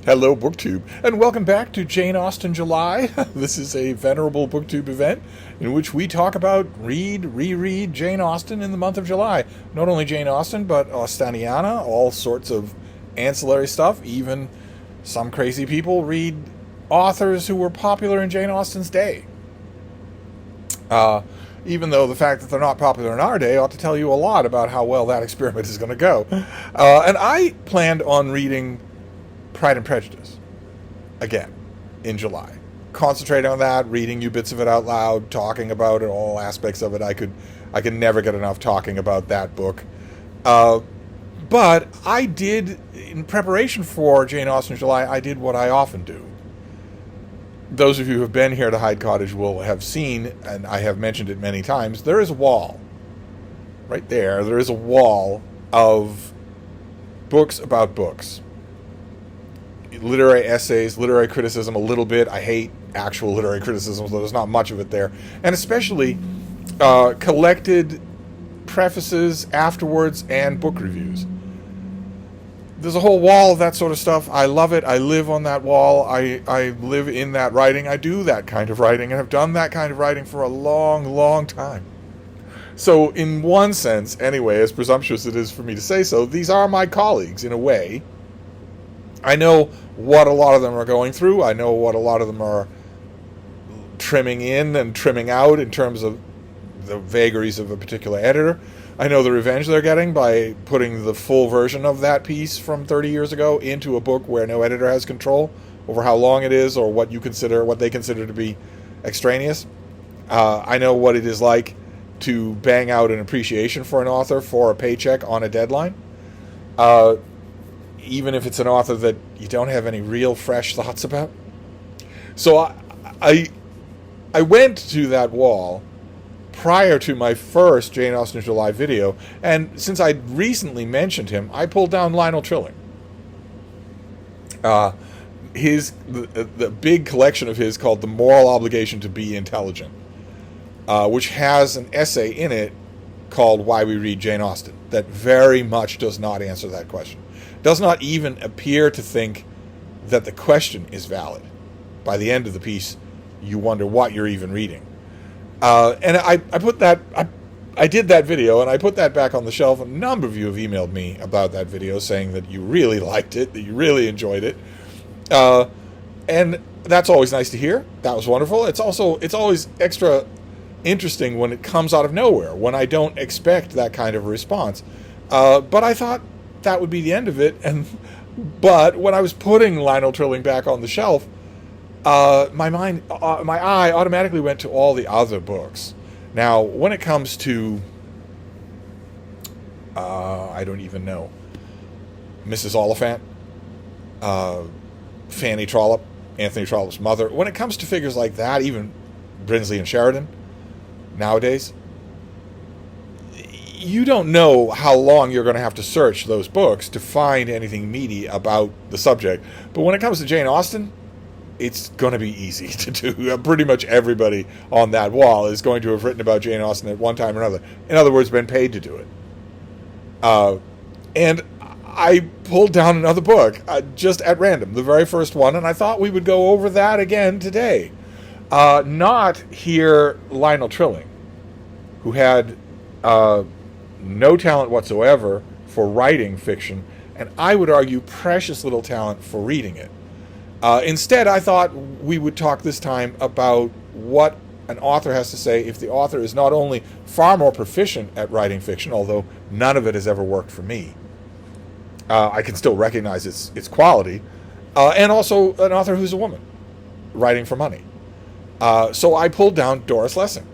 Hello, BookTube, and welcome back to Jane Austen July. This is a venerable BookTube event in which we talk about reread Jane Austen in the month of July. Not only Jane Austen, but Austeniana, all sorts of ancillary stuff. Even some crazy people read authors who were popular in Jane Austen's day. Even though the fact that they're not popular in our day ought to tell you a lot about how well that experiment is going to go. And I planned on reading Pride and Prejudice again in July, concentrating on that, reading you bits of it out loud, talking about it, all aspects of it. I could never get enough talking about that book. But I did, in preparation for Jane Austen July, I did what I often do. Those of you who have been here to Hyde Cottage will have seen, and I have mentioned it many times, there is a wall right there. There is a wall of books about books. Literary essays, literary criticism a little bit. I hate actual literary criticism, so there's not much of it there. And especially collected prefaces afterwards and book reviews. There's a whole wall of that sort of stuff. I love it. I live on that wall. I live in that writing. I do that kind of writing and have done that kind of writing for a long, long time. So in one sense, anyway, as presumptuous it is for me to say so, these are my colleagues in a way. I know what a lot of them are going through. I know what a lot of them are trimming in and trimming out in terms of the vagaries of a particular editor. I know the revenge they're getting by putting the full version of that piece from 30 years ago into a book where no editor has control over how long it is or what they consider to be extraneous. I know what it is like to bang out an appreciation for an author for a paycheck on a deadline. Even if it's an author that you don't have any real fresh thoughts about. So I went to that wall prior to my first Jane Austen July video, and since I'd recently mentioned him, I pulled down Lionel Trilling. The big collection of his called The Moral Obligation to Be Intelligent, which has an essay in it called Why We Read Jane Austen that very much does not answer that question. Does not even appear to think that the question is valid. By the end of the piece, you wonder what you're even reading. And I did that video, and I put that back on the shelf. A number of you have emailed me about that video, saying that you really liked it, that you really enjoyed it, and that's always nice to hear. That was wonderful. It's always extra interesting when it comes out of nowhere, when I don't expect that kind of a response. But I thought that would be the end of it. But when I was putting Lionel Trilling back on the shelf, my eye automatically went to all the other books. Now, when it comes to, I don't even know, Mrs. Oliphant, Fanny Trollope, Anthony Trollope's mother, when it comes to figures like that, even Brinsley and Sheridan, nowadays, you don't know how long you're going to have to search those books to find anything meaty about the subject. But when it comes to Jane Austen, it's going to be easy to do. Pretty much everybody on that wall is going to have written about Jane Austen at one time or another. In other words, been paid to do it. And I pulled down another book just at random, the very first one, and I thought we would go over that again today. Not hear Lionel Trilling, who had no talent whatsoever for writing fiction, and I would argue precious little talent for reading it. Instead, I thought we would talk this time about what an author has to say if the author is not only far more proficient at writing fiction, although none of it has ever worked for me. I can still recognize its quality, and also an author who's a woman, writing for money. So I pulled down Doris Lessing.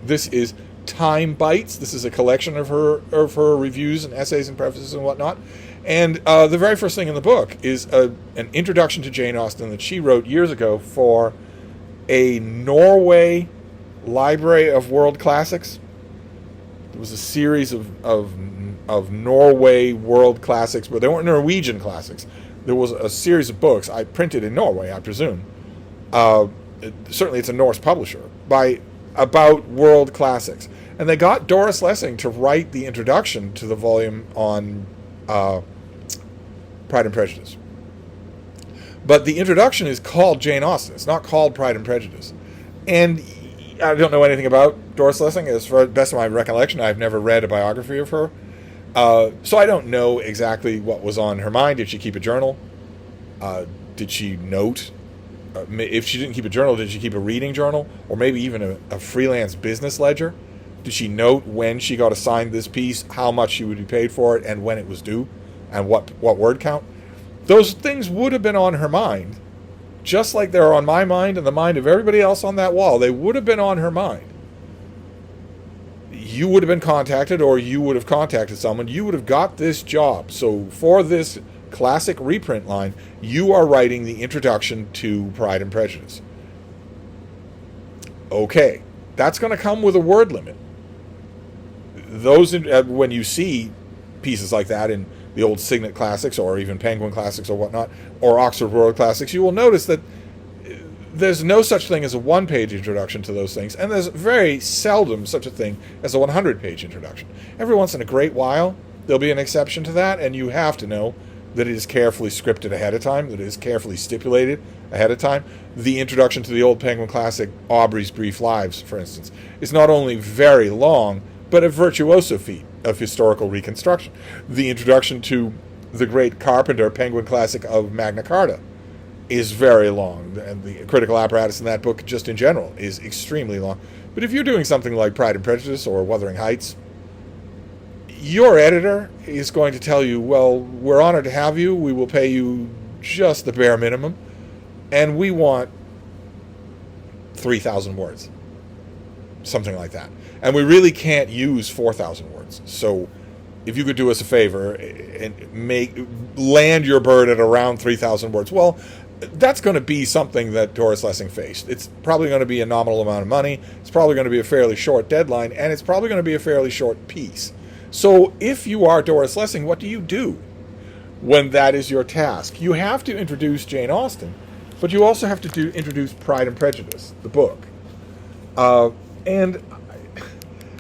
This is Time Bites. This is a collection of her reviews and essays and prefaces and whatnot. And the very first thing in the book is an introduction to Jane Austen that she wrote years ago for a Norway Library of World Classics. It was a series of Norway world classics, but they weren't Norwegian classics. There was a series of books I printed in Norway, I presume. Certainly it's a Norse publisher, about world classics. And they got Doris Lessing to write the introduction to the volume on Pride and Prejudice. But the introduction is called Jane Austen. It's not called Pride and Prejudice. And I don't know anything about Doris Lessing. As far as best of my recollection, I've never read a biography of her. So I don't know exactly what was on her mind. Did she keep a journal? Did she note? If she didn't keep a journal, did she keep a reading journal? Or maybe even a freelance business ledger? Did she note when she got assigned this piece, how much she would be paid for it, and when it was due, and what word count? Those things would have been on her mind, just like they're on my mind and the mind of everybody else on that wall. They would have been on her mind. You would have been contacted, or you would have contacted someone. You would have got this job. So for this classic reprint line, you are writing the introduction to Pride and Prejudice. Okay, that's going to come with a word limit. Those, when you see pieces like that in the old Signet Classics, or even Penguin Classics or whatnot, or Oxford World Classics, you will notice that there's no such thing as a one-page introduction to those things, and there's very seldom such a thing as a 100-page introduction. Every once in a great while, there'll be an exception to that, and you have to know that it is carefully scripted ahead of time, that it is carefully stipulated ahead of time. The introduction to the old Penguin Classic, Aubrey's Brief Lives, for instance, is not only very long, but a virtuoso feat of historical reconstruction. The introduction to the great Carpenter Penguin Classic of Magna Carta is very long, and the critical apparatus in that book, just in general, is extremely long. But if you're doing something like Pride and Prejudice or Wuthering Heights, your editor is going to tell you, well, we're honored to have you, we will pay you just the bare minimum, and we want 3,000 words. Something like that. And we really can't use 4,000 words. So if you could do us a favor and land your bird at around 3,000 words, well, that's going to be something that Doris Lessing faced. It's probably going to be a nominal amount of money. It's probably going to be a fairly short deadline, and it's probably going to be a fairly short piece. So if you are Doris Lessing, what do you do when that is your task? You have to introduce Jane Austen, but you also have to introduce Pride and Prejudice, the book. And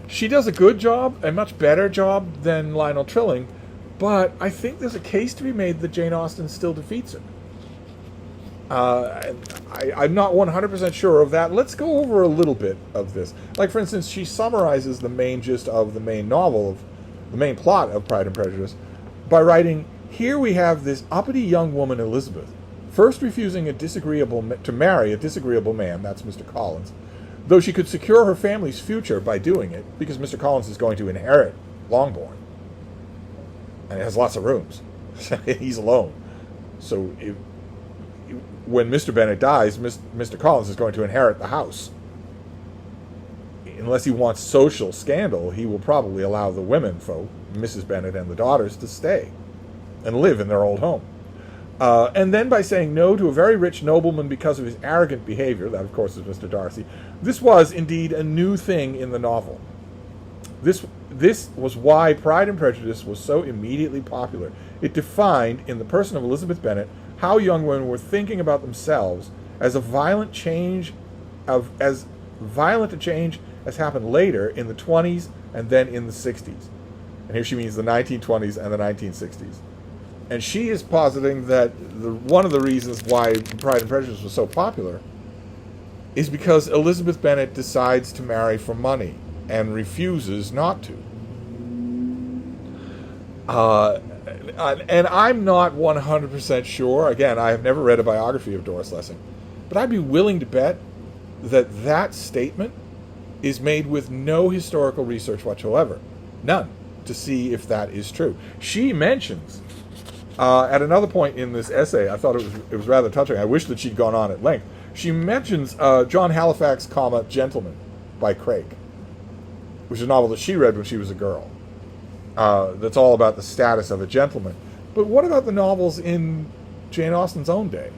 she does a good job, a much better job than Lionel Trilling, but I think there's a case to be made that Jane Austen still defeats her. I'm not 100% sure of that. Let's go over a little bit of this. Like, for instance, she summarizes the main gist of the main novel, of the main plot of Pride and Prejudice, by writing, here we have this uppity young woman, Elizabeth, first refusing to marry a disagreeable man, that's Mr. Collins, though she could secure her family's future by doing it, because Mr. Collins is going to inherit Longbourn. And it has lots of rooms. He's alone. So when Mr. Bennet dies, Mr. Collins is going to inherit the house. Unless he wants social scandal, he will probably allow the women folk, Mrs. Bennet and the daughters, to stay and live in their old home. And then by saying no to a very rich nobleman because of his arrogant behavior, that of course is Mr. Darcy, this was indeed a new thing in the novel. This was why Pride and Prejudice was so immediately popular. It defined, in the person of Elizabeth Bennet, how young women were thinking about themselves as violent a change as happened later in the 20s and then in the 60s. And here she means the 1920s and the 1960s. And she is positing that one of the reasons why Pride and Prejudice was so popular is because Elizabeth Bennet decides to marry for money and refuses not to. And I'm not 100% sure. Again, I have never read a biography of Doris Lessing. But I'd be willing to bet that that statement is made with no historical research whatsoever. None. To see if that is true. She mentions, at another point in this essay, I thought it was rather touching. I wish that she'd gone on at length. She mentions John Halifax, Gentleman by Craik, which is a novel that she read when she was a girl. That's all about the status of a gentleman. But what about the novels in Jane Austen's own day?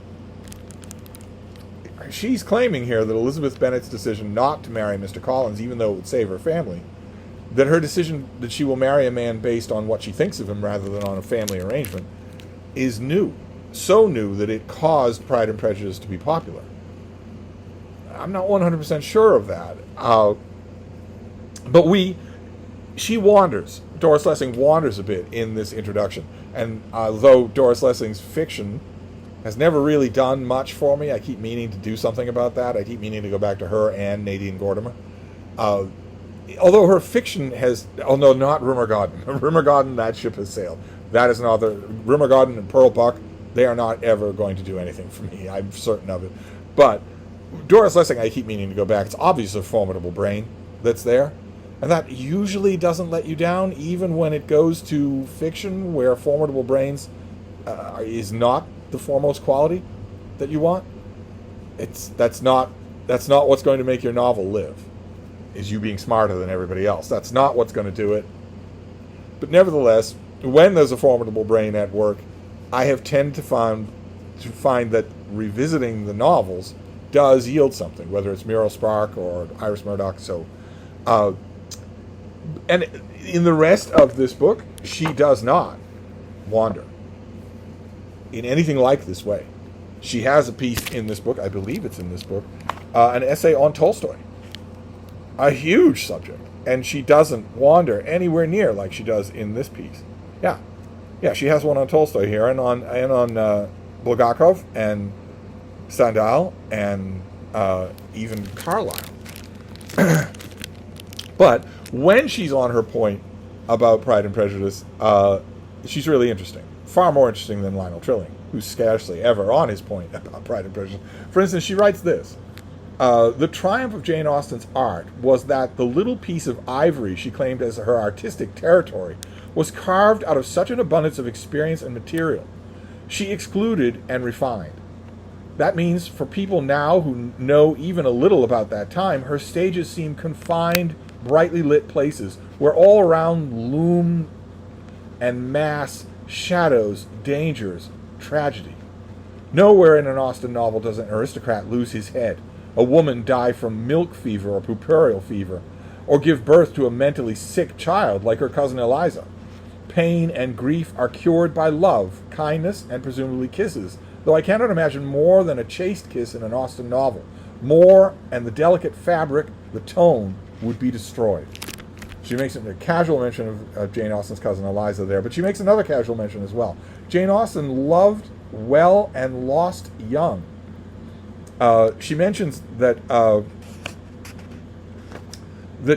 She's claiming here that Elizabeth Bennet's decision not to marry Mr. Collins, even though it would save her family, that her decision that she will marry a man based on what she thinks of him rather than on a family arrangement, is new. So new that it caused Pride and Prejudice to be popular. I'm not 100% sure of that. But she wanders. Doris Lessing wanders a bit in this introduction. And though Doris Lessing's fiction has never really done much for me. I keep meaning to do something about that. I keep meaning to go back to her and Nadine Gordimer. Although her fiction has... Oh, no, not Rumor Garden. Rumor Garden, that ship has sailed. That is another... Rumor Garden and Pearl Buck, they are not ever going to do anything for me. I'm certain of it. But Doris Lessing, I keep meaning to go back. It's obviously a formidable brain that's there. And that usually doesn't let you down, even when it goes to fiction, where formidable brains is not the foremost quality that you want. That's not what's going to make your novel live, is you being smarter than everybody else. That's not what's going to do it. But nevertheless, when there's a formidable brain at work, I have tended to find that revisiting the novels does yield something, whether it's Muriel Spark or Iris Murdoch. So, and in the rest of this book, she does not wander in anything like this way. She has a piece in this book, I believe it's in this book, an essay on Tolstoy. A huge subject. And she doesn't wander anywhere near like she does in this piece. Yeah, she has one on Tolstoy here, and on Bulgakov and Stendhal and even Carlyle. But when she's on her point about Pride and Prejudice, she's really interesting. Far more interesting than Lionel Trilling, who's scarcely ever on his point about Pride and Prejudice. For instance, she writes this. The triumph of Jane Austen's art was that the little piece of ivory she claimed as her artistic territory was carved out of such an abundance of experience and material. She excluded and refined. That means for people now who know even a little about that time, her stages seem confined, brightly lit places where all around loom and mass shadows, dangers, tragedy. Nowhere in an Austen novel does an aristocrat lose his head, a woman die from milk fever or puerperal fever, or give birth to a mentally sick child like her cousin Eliza. Pain and grief are cured by love, kindness, and presumably kisses, though I cannot imagine more than a chaste kiss in an Austen novel. More, and the delicate fabric, the tone, would be destroyed. She makes a casual mention of Jane Austen's cousin Eliza there, but she makes another casual mention as well. Jane Austen loved well and lost young. She mentions that that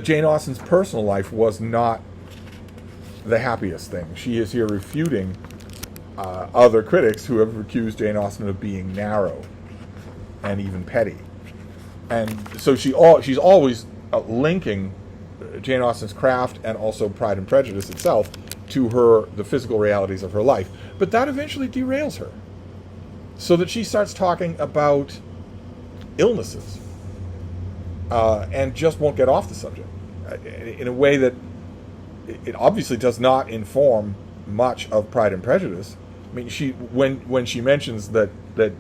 Jane Austen's personal life was not the happiest thing. She is here refuting other critics who have accused Jane Austen of being narrow and even petty. And so she's always linking Jane Austen's craft and also Pride and Prejudice itself to the physical realities of her life. But that eventually derails her, so that she starts talking about illnesses and just won't get off the subject in a way that it obviously does not inform much of Pride and Prejudice. I mean, when she mentions that the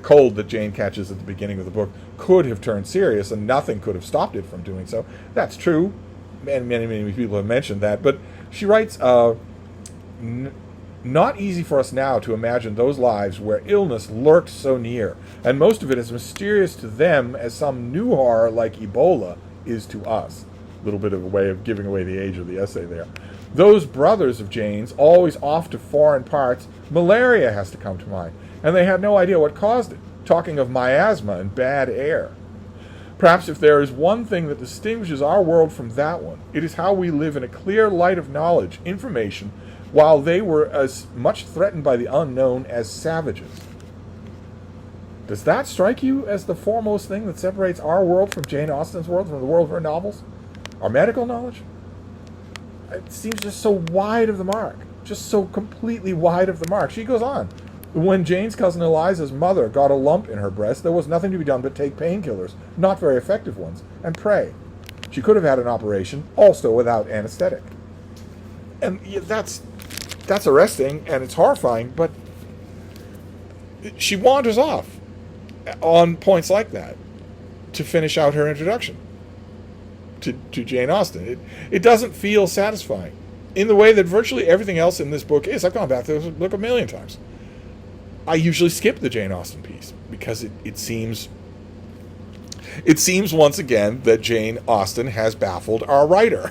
cold that Jane catches at the beginning of the book could have turned serious and nothing could have stopped it from doing so. That's true, and many people have mentioned that. But she writes, not easy for us now to imagine those lives where illness lurked so near, and most of it as mysterious to them as some new horror like Ebola is to us. A little bit of a way of giving away the age of the essay there. Those brothers of Jane's, always off to foreign parts, malaria has to come to mind, and they had no idea what caused it, talking of miasma and bad air. Perhaps if there is one thing that distinguishes our world from that one, it is how we live in a clear light of knowledge, information, while they were as much threatened by the unknown as savages. Does that strike you as the foremost thing that separates our world from Jane Austen's world, from the world of her novels? Our medical knowledge? It seems just so wide of the mark. Just so completely wide of the mark. She goes on. When Jane's cousin Eliza's mother got a lump in her breast, there was nothing to be done but take painkillers, not very effective ones, and pray. She could have had an operation, also without anesthetic. And that's arresting, and it's horrifying, but she wanders off on points like that to finish out her introduction to Jane Austen. It doesn't feel satisfying in the way that virtually everything else in this book is. I've gone back to this book a million times. I usually skip the Jane Austen piece because it seems once again that Jane Austen has baffled our writer.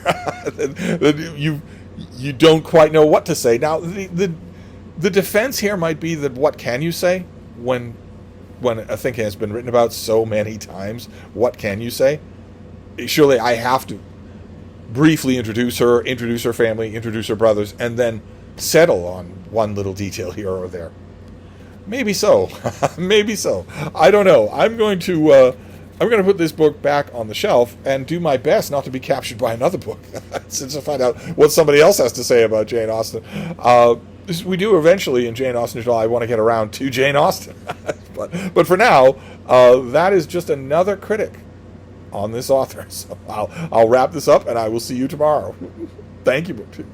You don't quite know what to say. Now, The defense here might be that what can you say when a thing has been written about so many times? What can you say? Surely I have to briefly introduce her family, introduce her brothers, and then settle on one little detail here or there. Maybe so. Maybe so. I don't know. I'm going to put this book back on the shelf and do my best not to be captured by another book, since I find out what somebody else has to say about Jane Austen. We do eventually in Jane Austen Journal. I want to get around to Jane Austen, but for now, that is just another critic on this author. So I'll wrap this up, and I will see you tomorrow. Thank you, BookTube.